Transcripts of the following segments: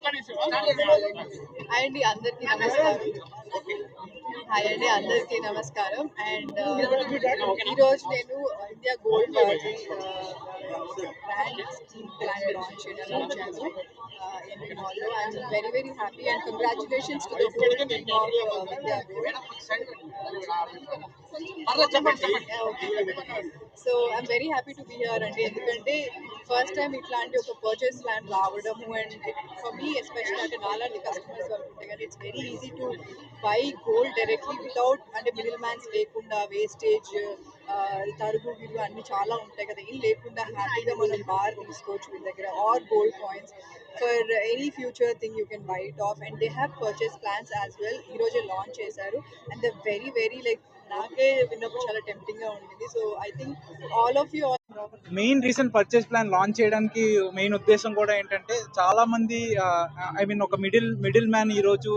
Hi అండి అందరికీ నమస్కారం. హాయ్ అండి అందరికీ నమస్కారం. అండ్ ఈరోజు నేను India gold brand scheme plan launch చేయడానికి వచ్చాను ఎన్వి మాల్లో. I'm very very happy and congratulations to the whole team of India gold. So I'm very happy to be here అండి, ఎందుకంటే ఫస్ట్ టైం ఇట్లాంటి ఒక పర్చేస్ ప్లాన్ రావడము. And for me especially అంటే నాలాంటి కస్టమర్స్ వాళ్ళు ఉంటే కానీ it's very easy to buy gold directly without అంటే మిడిల్ మ్యాన్స్ లేకుండా, వేస్టేజ్ తరుగు గిరుగు అన్ని చాలా ఉంటాయి కదా, ఏం లేకుండా హ్యాపీగా మనం బార్ తీసుకోవచ్చు వీళ్ళ దగ్గర, or gold coins for any future thing you can buy it off. And they have purchase plans as well. ఈరోజే లాంచ్ చేశారు and the very very like నాకే విన్నప్పుడు చాలా టెంప్టింగ్గా ఉండింది. So I think all of you main recent purchase plan launch చేయడానికి main ఉద్దేశం కూడా ఏంటంటే, చాలా మంది ఐ మీన్ ఒక మిడిల్ మ్యాన్ ఈరోజు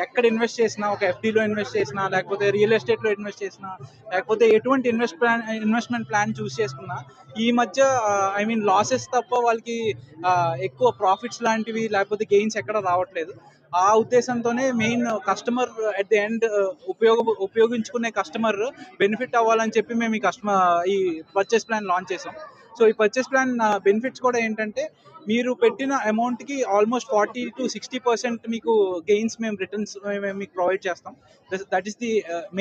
ఎక్కడ ఇన్వెస్ట్ చేసినా, ఒక ఎఫ్డీలో ఇన్వెస్ట్ చేసినా, లేకపోతే రియల్ ఎస్టేట్లో ఇన్వెస్ట్ చేసినా, లేకపోతే ఎటువంటి ఇన్వెస్ట్మెంట్ ప్లాన్ చూస్ చేసుకున్నా ఈ మధ్య ఐ మీన్ లాసెస్ తప్ప వాళ్ళకి ఎక్కువ ప్రాఫిట్స్ లాంటివి లేకపోతే గెయిన్స్ ఎక్కడ రావట్లేదు. ఆ ఉద్దేశంతోనే main customer at the end ఉపయోగించుకునే కస్టమర్ బెనిఫిట్ అవ్వాలని చెప్పి మేము ఈ పర్చేస్ ప్లాన్ లాంచ్ చేసాం. సో ఈ పర్చేస్ ప్లాన్ బెనిఫిట్స్ కూడా ఏంటంటే, మీరు పెట్టిన అమౌంట్కి ఆల్మోస్ట్ 40-60% మీకు గెయిన్స్ మేము రిటర్న్స్ మీకు ప్రొవైడ్ చేస్తాం. That is the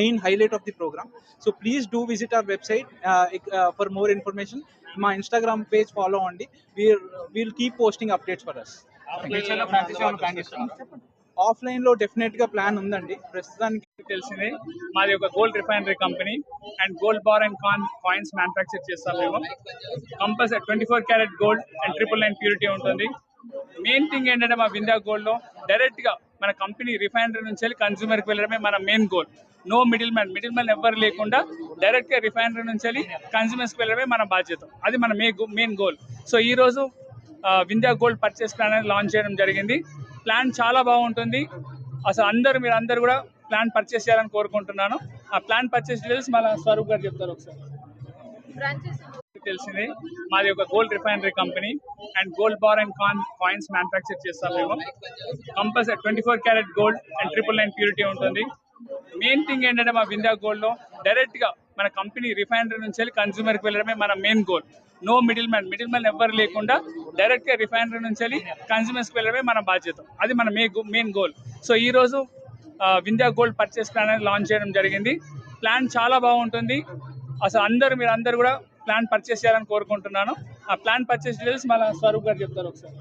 main highlight of the program. So please do visit our website for more information. మా ఇన్స్టాగ్రామ్ పేజ్ ఫాలో అవ్వండి. We'll keep posting updates for us. ఆఫ్లైన్లో డెఫినెట్గా ప్లాన్ ఉందండి. ప్రస్తుతానికి తెలిసిందే, మాది ఒక gold refinery company and gold bar and coins manufacture చేస్తాం మేము. Compulsory 24 carat gold and 999 purity ఉంటుంది. మెయిన్ థింగ్ ఏంటంటే, మా వింధ్యా గోల్డ్లో డైరెక్ట్గా మన కంపెనీ రిఫైనరీ నుంచి వెళ్ళి కన్స్యూమర్కి వెళ్ళడమే మన main goal. No middle man ఎవ్వరు లేకుండా డైరెక్ట్గా రిఫైనరీ నుంచి వెళ్ళి కన్స్యూమర్స్కి వెళ్ళడమే మన బాధ్యత. అది మన మెయిన్ గోల్. సో ఈరోజు వింధ్యా గోల్డ్ పర్చేస్ ప్లాన్ అనేది లాంచ్ చేయడం జరిగింది. ప్లాన్ చాలా బాగుంటుంది. అసలు మీరందరూ కూడా ప్లాన్ పర్చేస్ చేయాలని కోరుకుంటున్నాను. ఆ ప్లాన్ పర్చేస్ డీటెయిల్స్ మన స్వరూప్ గారు చెప్తారు ఒకసారి. తెలిసిందే, మాది ఒక gold refinery company and gold bar and coins manufacture చేస్తాం మేము. Compulsory 24 carat gold and 999 purity ఉంటుంది. మెయిన్ థింగ్ ఏంటంటే, మా వింధ్యా గోల్డ్లో డైరెక్ట్గా మన కంపెనీ రిఫైనరీ నుంచి వెళ్ళి కన్స్యూమర్కి వెళ్ళడమే మన main goal. No middle man ఎవ్వరు లేకుండా డైరెక్ట్గా రిఫైనరీ నుంచి వెళ్ళి కన్స్యూమర్స్కి వెళ్ళడమే మన బాధ్యత. అది మన మెయిన్ గోల్. సో ఈరోజు వింధ్యా గోల్డ్ పర్చేస్ ప్లాన్ అనేది లాంచ్ చేయడం జరిగింది. ప్లాన్ చాలా బాగుంటుంది. అసలు మీరందరూ కూడా ప్లాన్ పర్చేస్ చేయాలని కోరుకుంటున్నాను. ఆ ప్లాన్ పర్చేస్ డీటెయిల్స్ మన స్వరూప్ గారు చెప్తారు ఒకసారి.